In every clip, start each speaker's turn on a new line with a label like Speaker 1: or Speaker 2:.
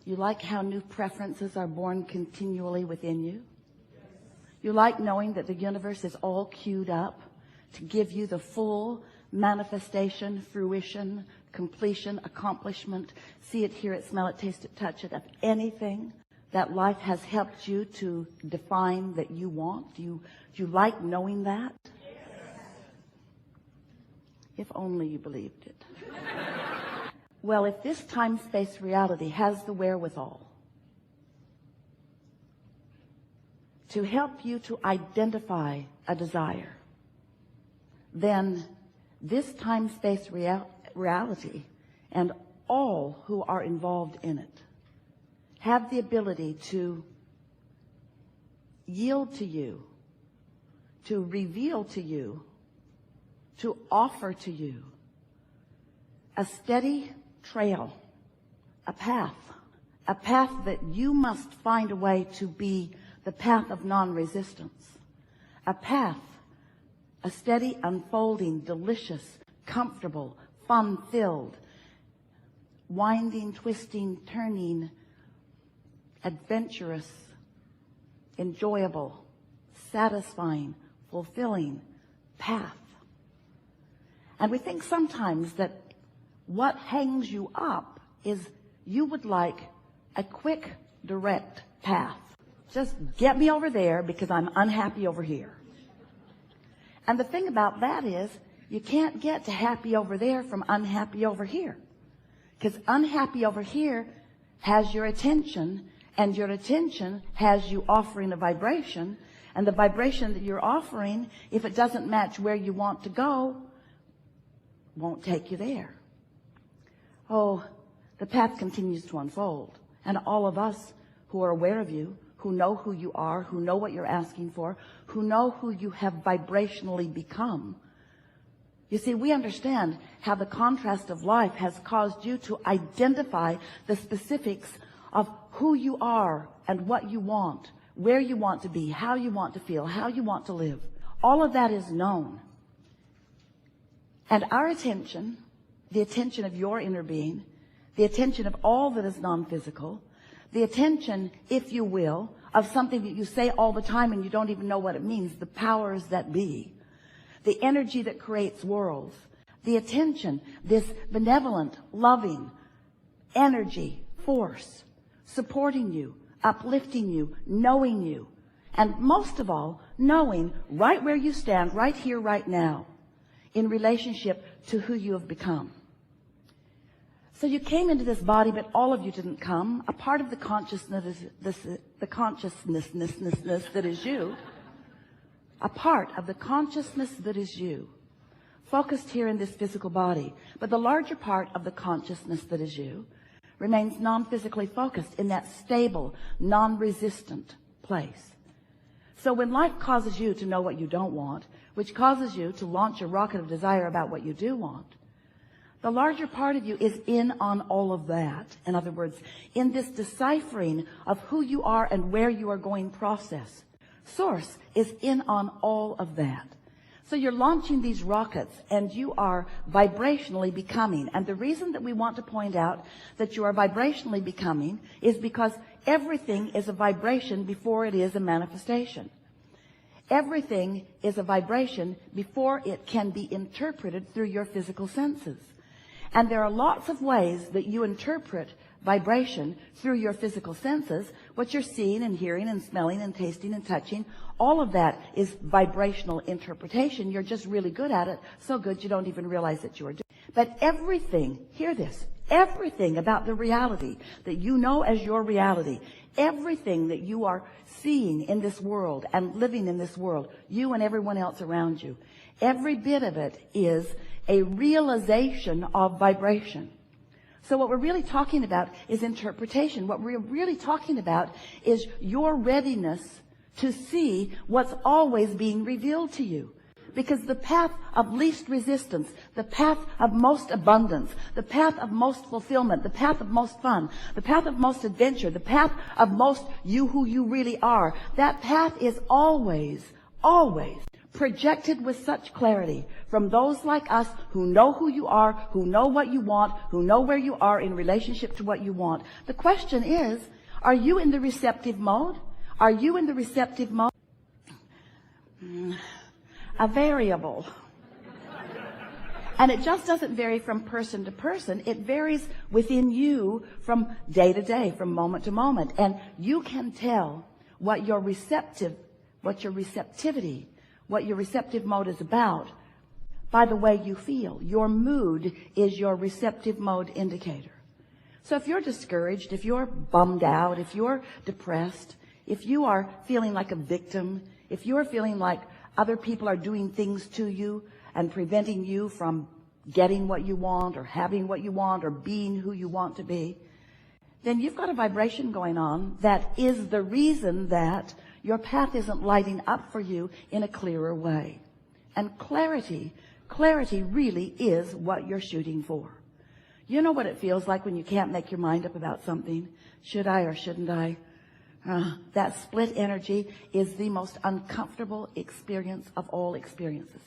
Speaker 1: You like how new preferences are born continually within you? You like knowing that the universe is all queued up to give you the full manifestation, fruition, completion, accomplishment, see it, hear it, smell it, taste it, touch it, of anything that life has helped you to define that you want? Do you like knowing that? If only you believed it. Well, if this time-space reality has the wherewithal to help you to identify a desire, then this time-space reality and all who are involved in it have the ability to yield to you, to reveal to you, to offer to you a steady trail, a path that you must find a way to be the path of non-resistance, a path, a steady, unfolding, delicious, comfortable, fun-filled, winding, twisting, turning, adventurous, enjoyable, satisfying, fulfilling path. And we think sometimes that what hangs you up is you would like a quick, direct path. Just get me over there because I'm unhappy over here. And the thing about that is you can't get to happy over there from unhappy over here. Because unhappy over here has your attention, and your attention has you offering a vibration. And the vibration that you're offering, if it doesn't match where you want to go, won't take you there. Oh, the path continues to unfold. And all of us who are aware of you, who know who you are, who know what you're asking for, who know who you have vibrationally become. You see, we understand how the contrast of life has caused you to identify the specifics of who you are and what you want, where you want to be, how you want to feel, how you want to live. All of that is known. And our attention, the attention of your inner being, the attention of all that is non-physical, the attention, if you will, of something that you say all the time and you don't even know what it means, the powers that be, the energy that creates worlds, the attention, this benevolent, loving energy, force, supporting you, uplifting you, knowing you, and most of all, knowing right where you stand, right here, right now, in relationship to who you have become. So you came into this body, but all of you didn't come. A part of the consciousness that is you, a part of the consciousness that is you, focused here in this physical body. But the larger part of the consciousness that is you remains non-physically focused in that stable, non-resistant place. So when life causes you to know what you don't want, which causes you to launch a rocket of desire about what you do want, the larger part of you is in on all of that. In other words, in this deciphering of who you are and where you are going process, Source is in on all of that. So you're launching these rockets and you are vibrationally becoming. And the reason that we want to point out that you are vibrationally becoming is because everything is a vibration before it is a manifestation. Everything is a vibration before it can be interpreted through your physical senses. And there are lots of ways that you interpret vibration through your physical senses. What you're seeing and hearing and smelling and tasting and touching, all of that is vibrational interpretation. You're just really good at it, so good you don't even realize that you are doing it. But everything, hear this, everything about the reality that you know as your reality, everything that you are seeing in this world and living in this world, you and everyone else around you, every bit of it is a realization of vibration. So what we're really talking about is interpretation. What we're really talking about is your readiness to see what's always being revealed to you. Because the path of least resistance, the path of most abundance, the path of most fulfillment, the path of most fun, the path of most adventure, the path of most you who you really are, that path is always, always projected with such clarity from those like us who know who you are, who know what you want, who know where you are in relationship to what you want. The question is, are you in the receptive mode? Are you in the receptive mode? A variable. And it just doesn't vary from person to person. It varies within you from day to day, from moment to moment. And you can tell what your receptive mode is about by the way you feel. Your mood is your receptive mode indicator. So if you're discouraged, if you're bummed out, if you're depressed, if you are feeling like a victim, if you're feeling like other people are doing things to you and preventing you from getting what you want or having what you want or being who you want to be, then you've got a vibration going on that is the reason that your path isn't lighting up for you in a clearer way. And clarity really is what you're shooting for. You know what it feels like when you can't make your mind up about something? Should I or shouldn't I? That split energy is the most uncomfortable experience of all experiences.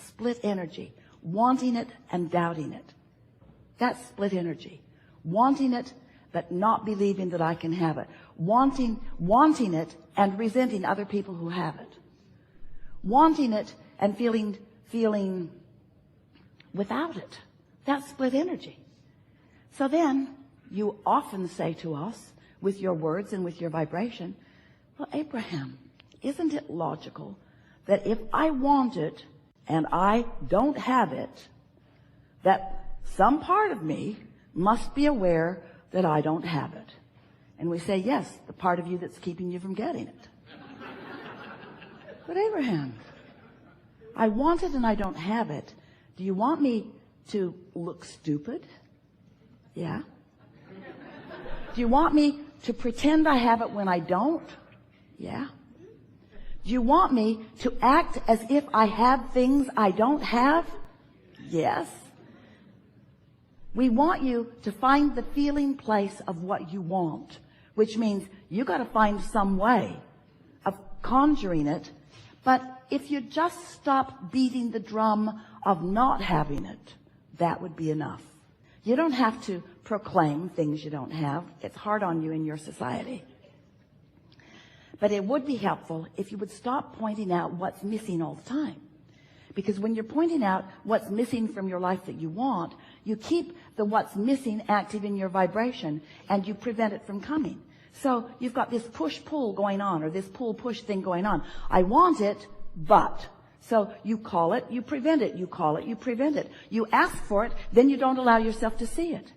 Speaker 1: Split energy. Wanting it and doubting it. That's split energy. Wanting it but not believing that I can have it. Wanting it and resenting other people who have it. Wanting it and feeling without it. That's split energy. So then you often say to us with your words and with your vibration, well, Abraham, isn't it logical that if I want it and I don't have it, that some part of me must be aware that I don't have it? And we say, yes, the part of you that's keeping you from getting it. But Abraham, I want it and I don't have it. Do you want me to look stupid? Yeah. Do you want me to pretend I have it when I don't? Yeah. Do you want me to act as if I have things I don't have? Yes. We want you to find the feeling place of what you want, which means you got to find some way of conjuring it. But if you just stop beating the drum of not having it, that would be enough. You don't have to proclaim things you don't have. It's hard on you in your society. But it would be helpful if you would stop pointing out what's missing all the time. Because when you're pointing out what's missing from your life that you want, you keep the what's missing active in your vibration and you prevent it from coming. So you've got this push-pull going on, or this pull-push thing going on. I want it, but. So you call it, you prevent it. You call it, you prevent it. You ask for it, then you don't allow yourself to see it.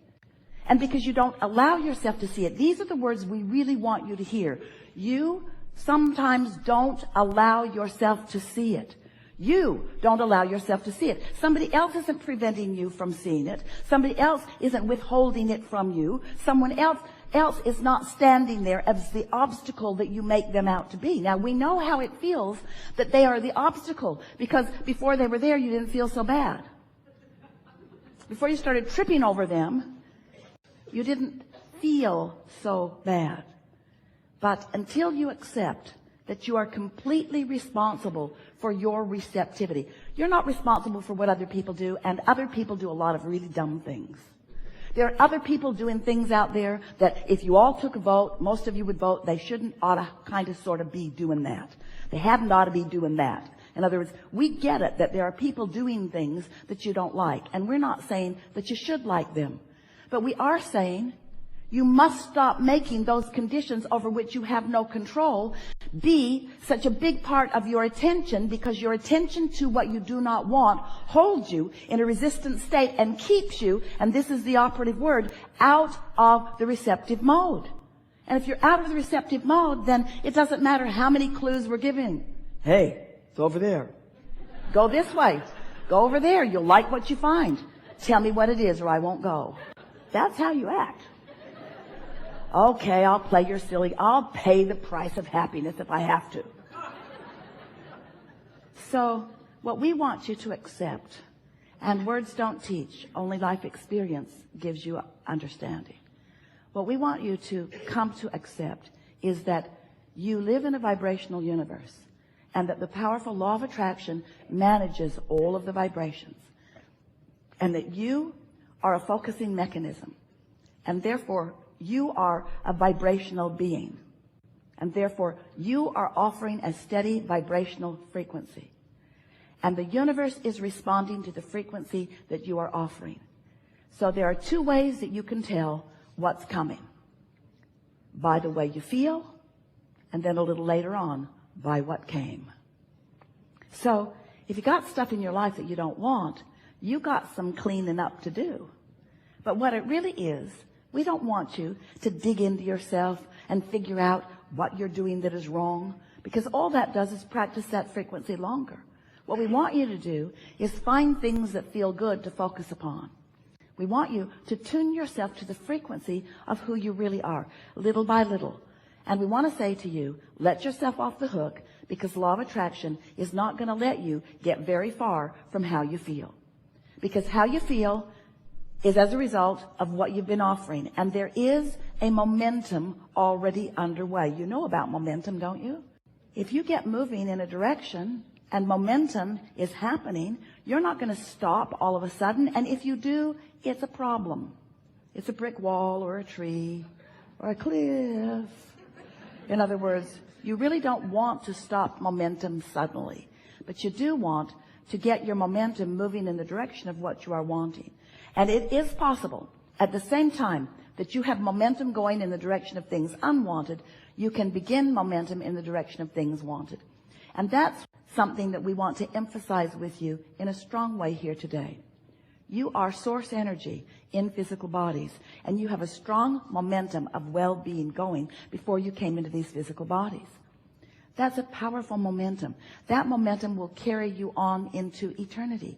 Speaker 1: And because you don't allow yourself to see it, these are the words we really want you to hear. You sometimes don't allow yourself to see it. You don't allow yourself to see it. Somebody else isn't preventing you from seeing it. Somebody else isn't withholding it from you. Someone else is not standing there as the obstacle that you make them out to be. Now, we know how it feels that they are the obstacle, because before they were there, you didn't feel so bad. Before you started tripping over them, you didn't feel so bad. But until you accept that you are completely responsible for your receptivity, you're not responsible for what other people do, and other people do a lot of really dumb things. There are other people doing things out there that if you all took a vote, most of you would vote, they shouldn't ought to kind of sort of be doing that. They hadn't ought to be doing that. In other words, we get it that there are people doing things that you don't like. And we're not saying that you should like them. But we are saying you must stop making those conditions over which you have no control be such a big part of your attention, because your attention to what you do not want holds you in a resistant state and keeps you, and this is the operative word, out of the receptive mode. And if you're out of the receptive mode, then it doesn't matter how many clues we're giving. Hey, it's over there. Go this way. Go over there. You'll like what you find. Tell me what it is or I won't go. That's how you act. Okay, I'll play your silly. I'll pay the price of happiness if I have to. So what we want you to accept, and words don't teach, only life experience gives you understanding. What we want you to come to accept is that you live in a vibrational universe, and that the powerful law of attraction manages all of the vibrations, and that you are a focusing mechanism, and therefore you are a vibrational being, and therefore you are offering a steady vibrational frequency, and the universe is responding to the frequency that you are offering. So there are two ways that you can tell what's coming: by the way you feel, and then a little later on by what came. So if you got stuff in your life that you don't want, you got some cleaning up to do. But what it really is, we don't want you to dig into yourself and figure out what you're doing that is wrong, because all that does is practice that frequency longer. What we want you to do is find things that feel good to focus upon. We want you to tune yourself to the frequency of who you really are, little by little. And we want to say to you, let yourself off the hook, because law of attraction is not going to let you get very far from how you feel. Because how you feel is as a result of what you've been offering. And there is a momentum already underway. You know about momentum, don't you? If you get moving in a direction and momentum is happening, you're not going to stop all of a sudden. And if you do, it's a problem. It's a brick wall or a tree or a cliff. In other words, you really don't want to stop momentum suddenly, but you do want to get your momentum moving in the direction of what you are wanting. And it is possible at the same time that you have momentum going in the direction of things unwanted, you can begin momentum in the direction of things wanted. And that's something that we want to emphasize with you in a strong way here today. You are source energy in physical bodies, and you have a strong momentum of well-being going before you came into these physical bodies. That's a powerful momentum. That momentum will carry you on into eternity.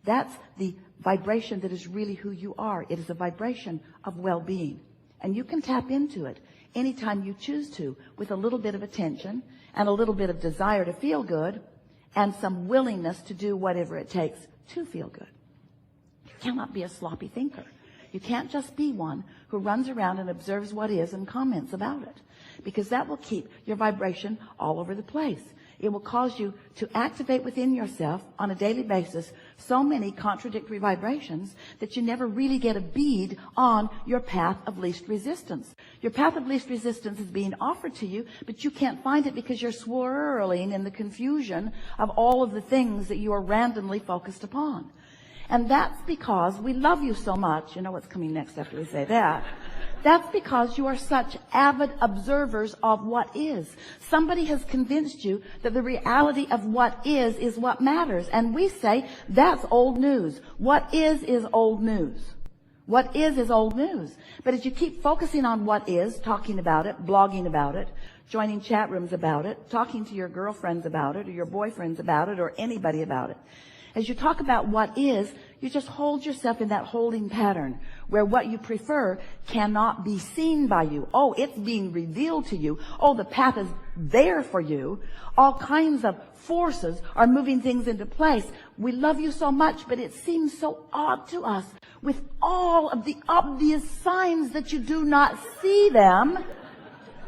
Speaker 1: That's the vibration that is really who you are. It is a vibration of well-being, and you can tap into it anytime you choose to, with a little bit of attention and a little bit of desire to feel good and some willingness to do whatever it takes to feel good. You cannot be a sloppy thinker. You can't just be one who runs around and observes what is and comments about it, because that will keep your vibration all over the place. It will cause you to activate within yourself on a daily basis so many contradictory vibrations that you never really get a bead on your path of least resistance. Your path of least resistance is being offered to you, but you can't find it because you're swirling in the confusion of all of the things that you are randomly focused upon. And that's because we love you so much. You know what's coming next after we say that. That's because you are such avid observers of what is. Somebody has convinced you that the reality of what is what matters. And we say that's old news. What is old news. What is old news. But as you keep focusing on what is, talking about it, blogging about it, joining chat rooms about it, talking to your girlfriends about it, or your boyfriends about it, or anybody about it, as you talk about what is, you just hold yourself in that holding pattern where what you prefer cannot be seen by you. Oh, it's being revealed to you. Oh, the path is there for you. All kinds of forces are moving things into place. We love you so much, but it seems so odd to us with all of the obvious signs that you do not see them,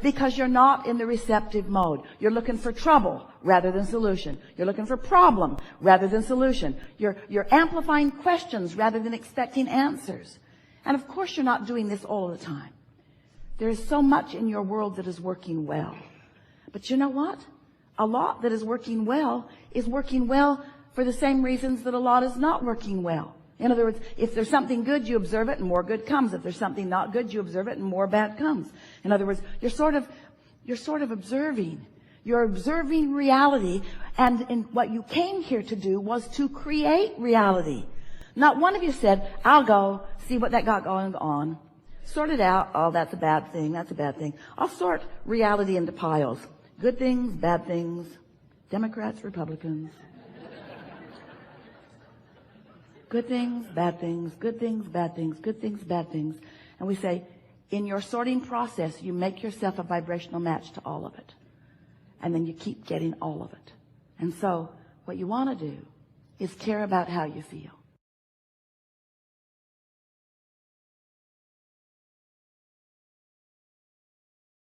Speaker 1: because you're not in the receptive mode. You're looking for trouble rather than solution. You're looking for problem rather than solution. You're amplifying questions rather than expecting answers. And of course you're not doing this all the time. There is so much in your world that is working well. But you know what? A lot that is working well for the same reasons that a lot is not working well. In other words, if there's something good, you observe it and more good comes. If there's something not good, you observe it and more bad comes. In other words, you're sort of observing. You're observing reality, and what you came here to do was to create reality. Not one of you said, I'll go see what that got going on. Sort it out. Oh, that's a bad thing. That's a bad thing. I'll sort reality into piles. Good things, bad things, Democrats, Republicans. Good things, bad things, good things, bad things, good things, bad things. And we say, in your sorting process, you make yourself a vibrational match to all of it. And then you keep getting all of it. And so what you want to do is care about how you feel.